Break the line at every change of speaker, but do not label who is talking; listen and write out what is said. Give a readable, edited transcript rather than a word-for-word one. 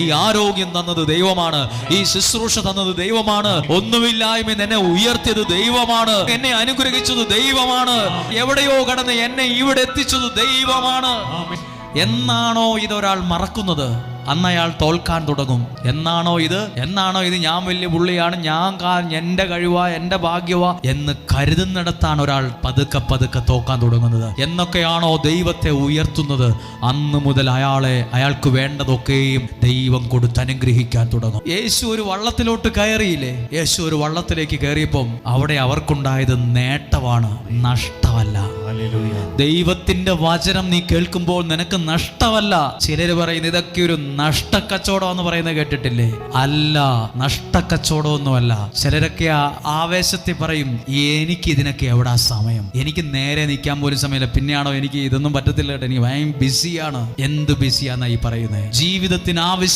ഈ ആരോഗ്യം തന്നത് ദൈവമാണ്. ഈ ശുശ്രൂഷ തന്നത് ദൈവമാണ്. ഒന്നുമില്ലായ്മ എന്നെ ഉയർത്തിയത് ദൈവമാണ്. എന്നെ അനുഗ്രഹിച്ചത് ദൈവമാണ്. എവിടെയോ കടന്ന് എന്നെ ഇവിടെ എത്തിച്ചത് ദൈവമാണ്. എന്നാണോ ഇതൊരാൾ മറക്കുന്നത്, അന്ന് അയാൾ തോൽക്കാൻ തുടങ്ങും. എന്നാണോ ഇത് ഞാൻ വലിയ പുള്ളിയാണ്, എന്റെ കഴിവാ, എന്റെ ഭാഗ്യവാ എന്ന് കരുതുന്നിടത്താണ് ഒരാൾ പതുക്കെ തോക്കാൻ തുടങ്ങുന്നത്. എന്നൊക്കെയാണോ ദൈവത്തെ ഉയർത്തുന്നത്, അന്ന് മുതൽ അയാൾക്ക് വേണ്ടതൊക്കെയും ദൈവം കൊടുത്ത് അനുഗ്രഹിക്കാൻ തുടങ്ങും. യേശു ഒരു വള്ളത്തിലോട്ട് കയറിയില്ലേ? യേശു ഒരു വള്ളത്തിലേക്ക് കയറിയപ്പം അവിടെ അവർക്കുണ്ടായത് നേട്ടമാണ്, നഷ്ടമല്ല. ദൈവത്തിന്റെ വചനം നീ കേൾക്കുമ്പോൾ നിനക്ക് നഷ്ടമല്ല. ചിലര് പറയുന്നത് ഇതൊക്കെ ഒരു നഷ്ടക്കച്ചവടം എന്ന് പറയുന്നത് കേട്ടിട്ടില്ലേ? അല്ല, നഷ്ടക്കച്ചവടമൊന്നുമല്ല. ചിലരൊക്കെ ആവേശത്തിൽ പറയും, എനിക്ക് ഇതിനൊക്കെ എവിടാ സമയം, എനിക്ക് നേരെ നിൽക്കാൻ പോലും സമയമില്ല, പിന്നെയാണോ എനിക്ക് ഇതൊന്നും പറ്റത്തില്ല കേട്ടോ, എനിക്ക് ഭയങ്കര ബിസിയാണ്. എന്ത് ബിസിയാന്നാ ഈ പറയുന്നത്? ജീവിതത്തിന് ആവശ്യം